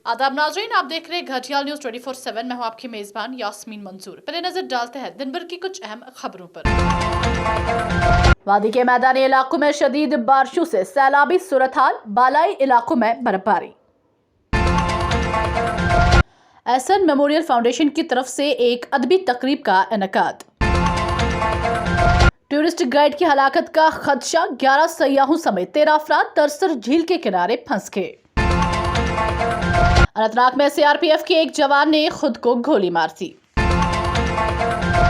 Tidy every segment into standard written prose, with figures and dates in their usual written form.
आदाब नाजरीन, आप देख रहे हैं घटियाल न्यूज 24/7। मैं हूं आपकी मेजबान यास्मीन मंसूर। पहले नजर डालते हैं दिन भर की कुछ अहम खबरों पर। वादी के मैदानी इलाकों में शदीद बारिशों से सैलाबी सूरत हाल, बालाई इलाकों में बर्फबारी। एहसन मेमोरियल फाउंडेशन की तरफ से एक अदबी तकरीब का इनेकाद। टूरिस्ट गाइड की हलाकत का खदशा, 11 सयाहों समेत 13 अफराद तरसर झील के किनारे फंस गए। अनंतनाग में सीआरपीएफ के एक जवान ने खुद को गोली मार दी।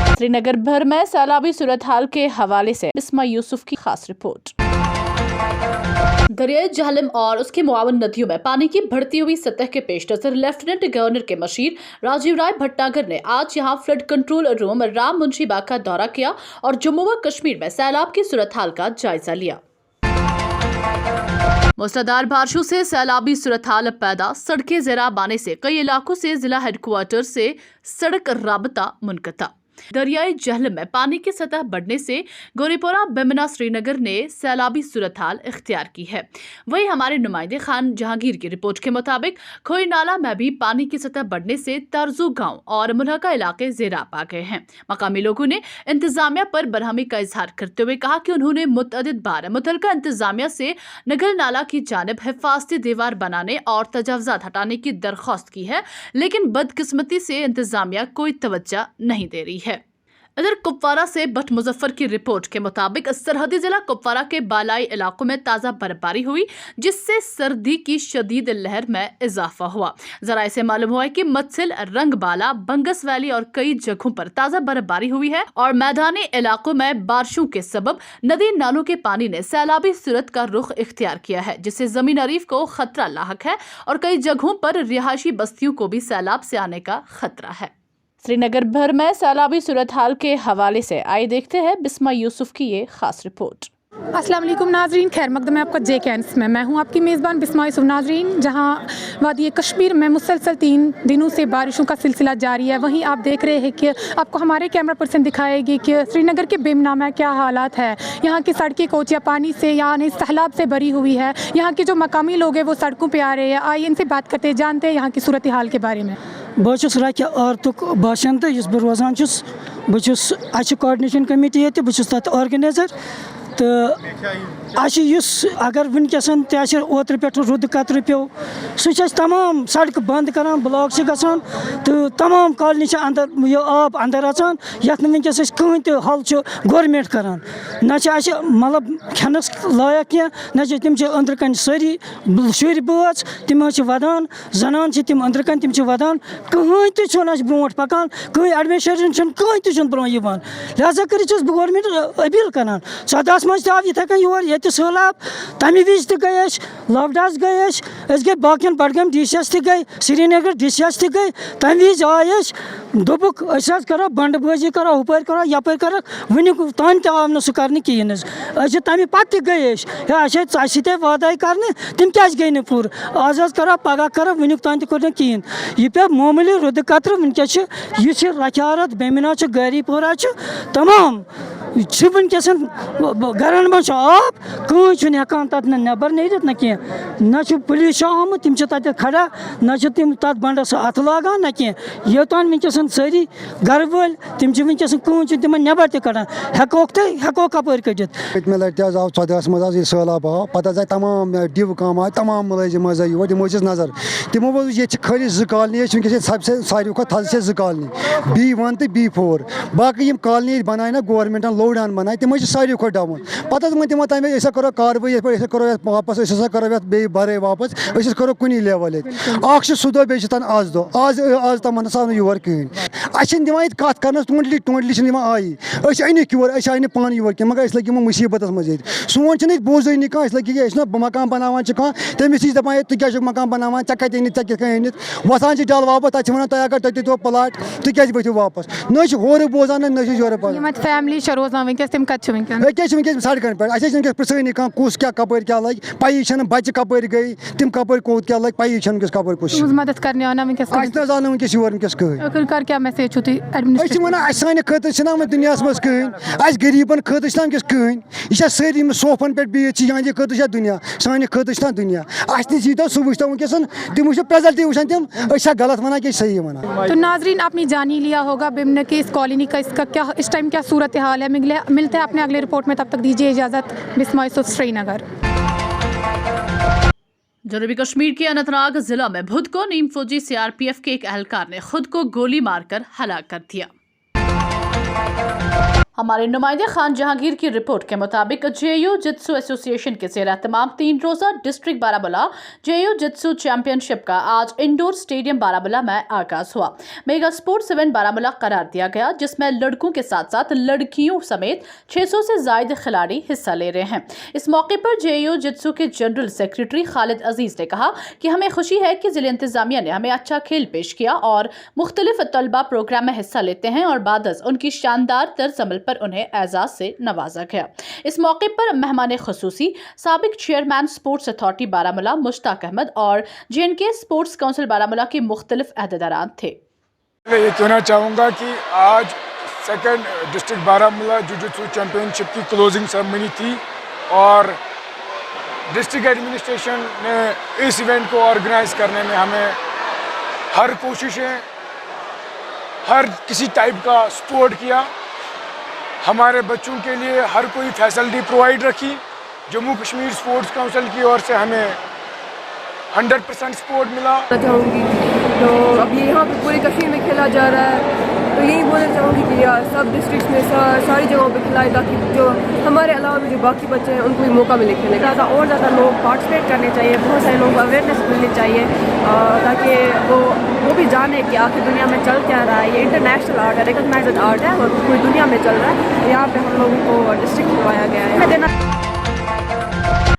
श्रीनगर भर में सैलाबी सूरत हाल के हवाले से बिस्मा यूसुफ की खास रिपोर्ट। दरियाई झेलम और उसकी मुआवन नदियों में पानी की बढ़ती हुई सतह के पेश नजर लेफ्टिनेंट गवर्नर के मशीर राजीव राय भटनागर ने आज यहां flood control room Ram Munshi Bagh का दौरा किया और जम्मू व कश्मीर में सैलाब की सूरत हाल का जायजा लिया। मूसलाधार बारिशों से सैलाबी सूरत हाल पैदा, सड़कें ज़ेराब आने से कई इलाकों से जिला हेडक्वार्टर से सड़क राबता मुनक़ता। दरियाई झेलम में पानी की सतह बढ़ने से गोरीपोरा बेमना श्रीनगर ने सैलाबी सूरत हाल इख्तियार की है। वहीं हमारे नुमाइंदे खान जहांगीर की रिपोर्ट के मुताबिक खोई नाला में भी पानी की सतह बढ़ने से तारजू गांव और मुनहका इलाके ज़ेराब आ गए हैं। मकामी लोगों ने इंतजामिया पर बरहमी का इजहार करते हुए कहा कि उन्होंने मुतअद्दिद बार मुतलका इंतजामिया से नगल नाला की जानिब हिफाजती दीवार बनाने और तजावुज़ात हटाने की दरख्वास्त की है, लेकिन बदकिस्मती से इंतजामिया कोई तवज्जो नहीं दे रही है। इधर कुपवारा से भट्ट मुजफ्फर की रिपोर्ट के मुताबिक सरहदी जिला कुपवारा के बालाई इलाकों में ताज़ा बर्फबारी हुई, जिससे सर्दी की शदीद लहर में इजाफा हुआ। जराये से मालूम हुआ है कि मत्सिल, रंगबाला, बंगस वैली और कई जगहों पर ताज़ा बर्फबारी हुई है और मैदानी इलाकों में बारिशों के सबब नदी नालों के पानी ने सैलाबी सूरत का रुख इख्तियार किया है, जिससे जमीन अरीफ को खतरा लाहक है और कई जगहों पर रिहायशी बस्तियों को भी सैलाब से आने का खतरा है। श्रीनगर भर में सैलाबी सूरत हाल के हवाले से आइए देखते हैं बिस्मा यूसुफ की ये खास रिपोर्ट। अस्सलाम वालेकुम नाजरीन, खैर मकदम है आपका जे कैंस में। मैं हूं आपकी मेज़बान बिस्मा यूसुफ। नाजरीन, जहां वादी कश्मीर में मुसलसल 3 दिनों से बारिशों का सिलसिला जारी है, वहीं आप देख रहे हैं कि आपको हमारे कैमरा पर्सन दिखाएगी कि श्रीनगर के बेमना में क्या हालात है। यहाँ की सड़कें कोचियाँ पानी से यानी सैलाब से भरी हुई है। यहाँ के जो मकामी लोग हैं वो सड़कों पर आ रहे हैं। आइए इनसे बात करते हैं, जानते हैं यहाँ की सूरत हाल के बारे में। बहुत राक्य आर्तुक बाशिंद बह रोजान बहुत कोऑर्डिनेशन कमेटी ये बहुत ऑर्गेनाइजर तो अगर वनकसन ओत्र पे रुद कतर पे सह तमाम सड़क बंद कर ब्लॉक गसान तो तमाम कॉलोनी अंदर यह आब अंदर अचान यथ वनकस कहीं तो हल गवर्नमेंट करान ना मतलब खनस लायक क्या ना तम अंदर कन सारी शुर बाज तम वदान जनान तम अंदर कन तम वदान कहीं तो ब्रो पकान कहीं एडमिनिस्ट्रेशन कहीं तो ब्रो लिहाजा कर गवर्नमेंट अपील करान 14 मज आव इत योर ये सैलाब तमें विज गए लवडास गए गई बाकी बडगाम डी सी एस गई श्रीनगर डी सी एस गई तमें विज आए दोपुक करो बंडबाजी करो हुपर करो यपर करो वनिक तान आव न सह कर कहें तमें पत्त गए सते वादा कर तम क्या गई न पूर आज करो पगह करो वनिक तान तह कहें यह पे मामूली रुद कतर वनकस रख्यारत बेमिना गारीपोरा तमाम वनकस गरन मज आब कहीं हेकान तक नबर नीरत न कह ना पुलिस आमुत तम खड़ा ना तम तथ बंडस अथ लागान न कह योतान वनकस सारी गर वाल तम वनकस कहीं तम नबर तड़ान हेको कपर कड़ित पतमे लटि आव 14 मज सैलाब आव पे आए तमाम डिव काम आए तमाम मुलाजिम आए योर तमो नजर तमो वो ये खाली 2 कॉलोनी वनकस सबसे सारी खुद थल से 2 कॉलोनी B1 तो B4 बाकी कॉलोनी बनाए ना गवर्नमेंटन लोडान बनाए तम सारी खुद डाउन पे वो तमो तमें ऐसा करो कार्रवाई पे करो वापस करो बे बरे वापस करो कुनी लेवल सह दो बे आज दो आज तम ना योर कहें दिवान कत कर टोटली आई अनिक योर आई पान योर कह मगर लगे मुसीबत मज सोन बोजन कह लगे मकान बनावान तमिस दपान तु क्या मकान बनावान ऐ कत अनित वसान डल वापस तक वन तुम अगर तुम दो प्लाट तु क्या वो वापस न बोजान न योर फैमिली روزان ونکس تم کت ونکس أکیٛاہ چھِ وٕنکیٚس سڑکن پٮ۪ٹھ اَسے چھِنہٕ وٕنکیٚس پرٛژھٲنی کانٛہہ کُس کیٛاہ کَپٲرۍ کیٛاہ لَگہِ پَیی چھَنہٕ بَچہِ کَپٲرۍ گٔے تِم کَپٲرۍ کوٚت کیٛاہ لَگہِ پَیی چھَنہٕ وٕنکیٚس کَپٲرۍ کُس چھُ مدد کرنے آنا ونکس اَسہِ نہ حظ آو نہٕ وٕنکیٚس یور وٕنکیٚس کٕہٕنۍ کر کیا میسیج چھُ تُہۍ أسۍ چھِ ایڈمنسٹریشن وَنان اَسہِ سانہِ خٲطرٕ چھِنہٕ آمٕتۍ دُنیاہَس منٛز کٕہٕنۍ اَسہِ غریٖبَن خٲطرٕ چھِنہٕ وٕنکیٚس کٕہٕنۍ یہِ چھا سٲری یِم صوفَن پٮ۪ٹھ بِہِتھ چھِ یِہنٛدِ خٲطرٕ چھا دُنیا سانہِ خٲطرٕ چھِنہ دُنیا اَسہِ نِش ییٖتو سُہ وٕچھتو وٕنکیٚس تِم وٕچھو پرٛٮ۪زَلٹی وٕچھان تِم أسۍ چھا غلط وَنان کہِ صحیح وَنان. تو ناظرین آپ نے جان ہی لیا ہوگا بمن کی اس کالونی کا اس کا کیا اس ٹائم کیا صورت حال ہے. ملتے ہیں اپنے اگلے رپورٹ میں, تب تک دیجیے اجازت. بسمہ یوسف, سری نگر. جنوبی کشمیر کے اننت ناگ ضلع میں بدھ کو نیم فوجی CRPF کے ایک اہلکار نے خود کو گولی مار کر ہلاک کر دیا. ہمارے نمائندے خان جہانگیر کی رپورٹ کے مطابق JU جتسو ایسوسی ایشن کے زیر اہتمام 3 روزہ district Baramulla JU jitsu championship کا آج انڈور اسٹیڈیم بارہمولہ میں آغاز ہوا. میگا سپورٹس ایونٹ بارہمولہ قرار دیا گیا جس میں لڑکوں کے ساتھ ساتھ لڑکیوں سمیت 600 سے زائد کھلاڑی حصہ لے رہے ہیں. اس موقع پر JU جتسو کے جنرل سیکریٹری خالد عزیز نے کہا کہ ہمیں خوشی ہے کہ ضلع انتظامیہ نے ہمیں اچھا کھیل پیش کیا اور مختلف طلبہ پروگرام میں حصہ لیتے ہیں اور بعد از ان کی شاندار طرز عمل پر انہیں اعزاز سے نوازا گیا. اس موقع پر مہمان خصوصی سابق چیئرمین سپورٹس اتھارٹی بارہمولہ مشتاق احمد اور JNK سپورٹس کونسل بارہمولہ کے مختلف عہدیداران تھے. میں یہ کہنا چاہوں گا کہ آج second district Baramulla Jujutsu champion شپ کی کلوزنگ سرمنی تھی اور ڈسٹرکٹ ایڈمنسٹریشن نے اس ایونٹ کو آرگنائز کرنے میں ہمیں ہر کوششیں ہر کسی ٹائپ کا سپورٹ کیا. ہمارے بچوں کے لیے ہر کوئی فیسلٹی پرووائڈ رکھی. جموں کشمیر سپورٹس کونسل کی اور سے ہمیں 100% سپورٹ ملا. چاہوں گی تو اب یہ یہاں پہ پوری کشمیر میں کھیلا جا رہا ہے تو یہی بولنا چاہوں گی کہ سب ڈسٹرکٹس میں ساری جگہوں پہ کھلائے تاکہ جو ہمارے علاوہ بھی جو باقی بچے ہیں ان کو بھی موقع ملے کھیلنے کا. اور زیادہ لوگ پارٹیسپیٹ کرنے چاہیے, بہت سارے لوگوں کو اویئرنیس ملنی چاہیے تاکہ وہ بھی جانے کہ آخر دنیا میں چل کیا رہا ہے. یہ انٹرنیشنل آرٹ ہے, ریکگنائزڈ آرٹ ہے اور پوری دنیا میں چل رہا ہے. یہاں پہ ہم لوگوں کو ڈسٹرکٹ کھلوایا گیا ہے.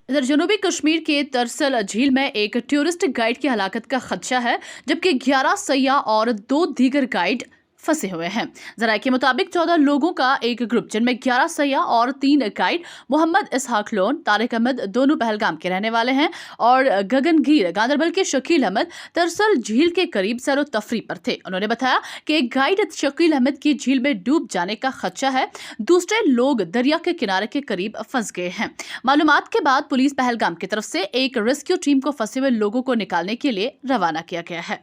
ادھر جنوبی کشمیر کے ترسل جھیل میں ایک ٹورسٹ گائیڈ کی ہلاکت کا خدشہ ہے جبکہ 11 سیاح اور 2 دیگر گائیڈ پھنسے ہوئے ہیں. ذرائع کے مطابق 14 لوگوں کا ایک گروپ جن میں 11 سیاح اور 3 گائیڈ محمد اسحاق لون, طارق احمد دونوں پہلگام کے رہنے والے ہیں اور گگن گیر گاندربل کے شکیل احمد ترسل جھیل کے قریب سیر و تفریح پر تھے. انہوں نے بتایا کہ ایک گائیڈ شکیل احمد کی جھیل میں ڈوب جانے کا خدشہ ہے, دوسرے لوگ دریا کے کنارے کے قریب پھنس گئے ہیں. معلومات کے بعد پولیس پہلگام کی طرف سے ایک ریسکیو ٹیم کو پھنسے ہوئے لوگوں کو نکالنے کے لیے روانہ کیا گیا ہے.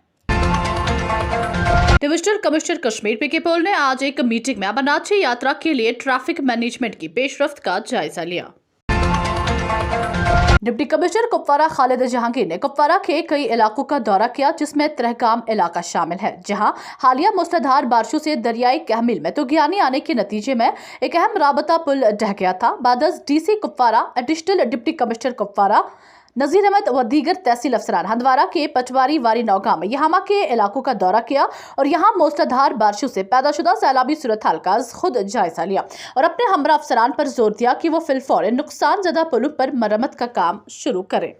ڈویژنل کمشنر کشمیر PK پول نے آج ایک میٹنگ میں امرناتھ یاترا کے لیے ٹریفک مینجمنٹ کی پیش رفت کا جائزہ لیا. ڈپٹی کمشنر کپوارہ خالد جہانگیر نے کپوارہ کے کئی علاقوں کا دورہ کیا جس میں ترہگام علاقہ شامل ہے جہاں حالیہ موسلادھار بارشوں سے دریائے کہمیل میں طوفانی آنے کے نتیجے میں ایک اہم رابطہ پل ڈھہ گیا تھا. بعد از DC Kupwara additional deputy commissioner Kupwara Nazir Ahmad و دیگر تحصیل افسران ہندوارہ کے پٹواری واری نوگام میں یہاں کے علاقوں کا دورہ کیا اور یہاں موسلادھار بارشوں سے پیدا شدہ سیلابی صورتحال کا خود جائزہ لیا اور اپنے ہمراہ افسران پر زور دیا کہ وہ فی الفور نقصان زدہ پلوں پر مرمت کا کام شروع کریں.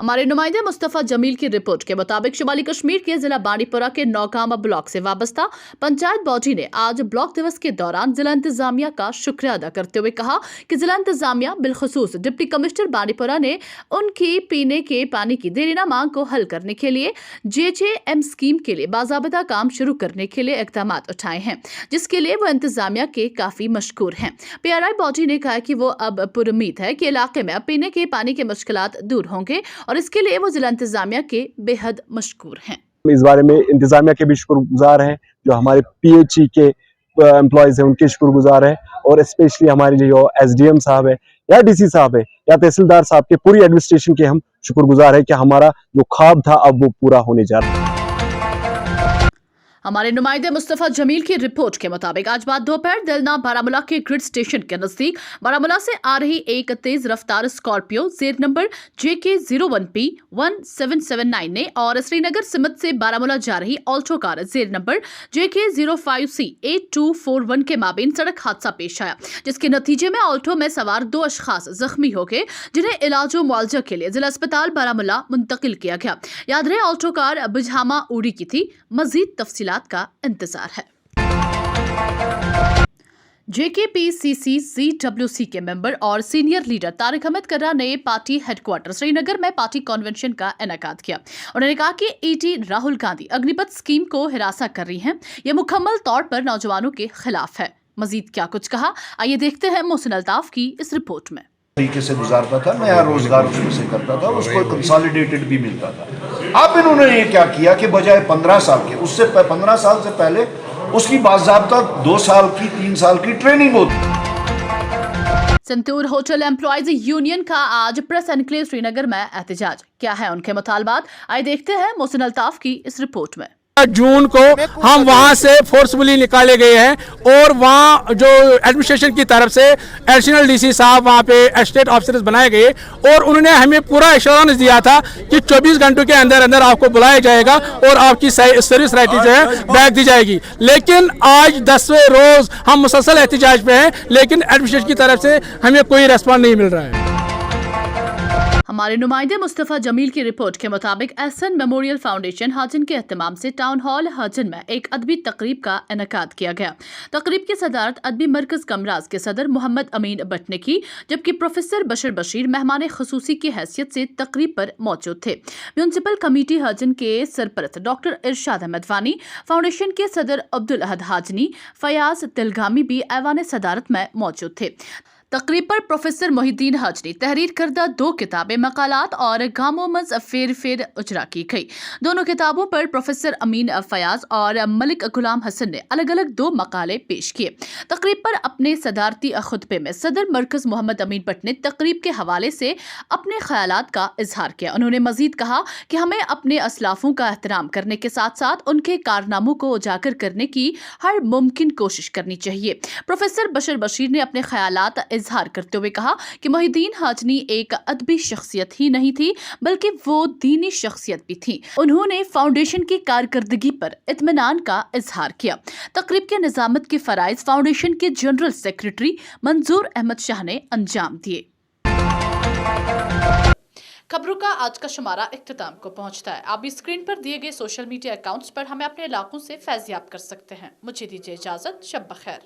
ہمارے نمائندے مصطفیٰ جمیل کی رپورٹ کے مطابق شمالی کشمیر کے ضلع بانڈی پورہ کے نوگام بلاک سے وابستہ پنچایت باڈی نے آج بلاک دیوس کے دوران ضلع انتظامیہ کا شکریہ ادا کرتے ہوئے کہا کہ ضلع انتظامیہ بالخصوص ڈپٹی کمشنر بانڈی پورہ نے ان کی پینے کے پانی کی دیرینہ مانگ کو حل کرنے کے لیے JJM اسکیم کے لیے باضابطہ کام شروع کرنے کے لیے اقدامات اٹھائے ہیں جس کے لیے وہ انتظامیہ کے کافی مشکور ہیں. PRI باڈی نے کہا کہ وہ اب پر امید ہے کہ علاقے میں اب پینے کے پانی کے مشکلات دور ہوں گے اور اس کے لیے وہ ضلع انتظامیہ کے بے حد مشکور ہیں. اس بارے میں انتظامیہ کے بھی شکر گزار ہیں, جو ہمارے PHE کے امپلائیز ہیں ان کے شکر گزار ہیں اور اسپیشلی ہمارے جو SDM صاحب ہے یا DC صاحب ہے یا تحصیلدار صاحب کے پوری ایڈمنسٹریشن کے ہم شکر گزار ہیں کہ ہمارا جو خواب تھا اب وہ پورا ہونے جا رہا ہے. ہمارے نمائندے مصطفیٰ جمیل کی رپورٹ کے مطابق آج بعد دوپہر دلنا بارہمولہ کے گرڈ اسٹیشن کے نزدیک بارہمولہ سے آ رہی ایک تیز رفتار اسکارپیو زیر نمبر JK01P 1779 نے اور سری نگر سمت سے بارہمولہ جا رہی آلٹو کار زیر نمبر JK05C 8241 کے مابین سڑک حادثہ پیش آیا جس کے نتیجے میں آلٹو میں سوار 2 اشخاص زخمی ہو گئے جنہیں علاج و معالجہ کے لیے ضلع اسپتال بارہمولہ منتقل کیا گیا. یاد رہے آلٹو کار بجھاما اوڑی کی تھی. مزید تفصیلات کا انتظار ہے. JKPCC CWC के मेंबर और सीनियर लीडर तारिक अहमद कर्रा ने पार्टी हेडक्वार्टर श्रीनगर में पार्टी कन्वेंशन का इनेकाद किया। उन्होंने कहा कि ET राहुल गांधी अग्निपथ स्कीम को हिरासा कर रही हैं। ये मुकम्मल तौर पर नौजवानों के खिलाफ है। मजीद क्या कुछ कहा, आइए देखते हैं मोहसिन अल्ताफ की इस रिपोर्ट में। तरीके से गुजारता था, नया रोजगार उसमें से करता था, उसको कंसोलिडेटेड भी मिलता था। अब इन्होंने ये क्या किया कि बजाय 15 साल के, उससे 15 साल से पहले उसकी बाज़ाब्ता 2 साल की 3 साल की ट्रेनिंग होती। संतूर होटल एम्प्लॉयज यूनियन का आज प्रेस एनक्लेव श्रीनगर में एहतजाज। क्या है उनके मुतालबात, आइए देखते हैं मोहसिन अल्ताफ की इस रिपोर्ट में। जून को हम वहां से फोर्सफुली निकाले गए हैं और वहां जो एडमिनिस्ट्रेशन की तरफ से एडिशनल DC साहब वहां पे एस्टेट ऑफिसर्स बनाए गए और उन्होंने हमें पूरा एश्योरेंस दिया था कि 24 घंटों के अंदर अंदर आपको बुलाया जाएगा और आपकी सर्विस राइट जो है बैक दी जाएगी। लेकिन आज 10वें रोज हम मुसलसल एहतजाज पे हैं, लेकिन एडमिनिस्ट्रेशन की तरफ से हमें कोई रेस्पॉन्स नहीं मिल रहा है। हमारे नुमाइंदे मुस्तफ़ा जमील की रिपोर्ट के मुताबिक एहसन मेमोरियल फाउंडेशन हजन के एहतमाम से टाउन हॉल हजन में एक अदबी तकरीब का इनेकाद किया गया। तकरीब की सदारत अदबी मरकज कमराज के सदर मोहम्मद अमीन भट्ट ने की, जबकि प्रोफेसर बशर बशीर मेहमान खसूसी की हैसियत से तकरीब पर मौजूद थे। म्यूनसिपल कमेटी हजन के सरपरस्त डॉक्टर इरशाद अहमद वानी, फाउंडेशन के सदर अब्दुल अहद हाजनी, फयाज तिलगामी भी ऐवान सदारत में मौजूद थे। तकरीब पर प्रोफेसर मोहिद्दीन हाजनी तहरीर करदा 2 किताबें, मकालात और गामों मज फेर उजरा की गई। दोनों किताबों पर प्रोफेसर अमीन फयाज और मलिक गुलाम हसन ने अलग अलग 2 मकाले पेश किए। तकरीब पर अपने सदारती खुतबे में सदर मरकज मोहम्मद अमीन भट्ट ने तकरीब के हवाले से अपने ख्यालात का इजहार किया। उन्होंने मजीद कहा कि हमें अपने असलाफों का एहतराम करने के साथ साथ उनके कारनामों को उजागर करने की हर मुमकिन कोशिश करनी चाहिए। प्रोफेसर बशर बशीर ने अपने ख्यालात इजहार करते हुए कहा कि मोहिद्दीन हाजनी एक अदबी शख्सियत ही नहीं थी, बल्कि वो दीनी शख्सियत भी थी। उन्होंने फाउंडेशन की कारकर्दगी पर इत्मीनान का इजहार किया। तकरीब के निजामत के फराइज फाउंडेशन के जनरल सेक्रेटरी मंजूर अहमद शाह ने अंजाम दिए। खबरों का आज का शुमारा इख्तिताम को पहुंचता है। आप भी स्क्रीन पर दिए गए सोशल मीडिया अकाउंट्स पर हमें अपने इलाकों से फैज़याब कर सकते हैं। मुझे दीजिए इजाजत, शब बखैर।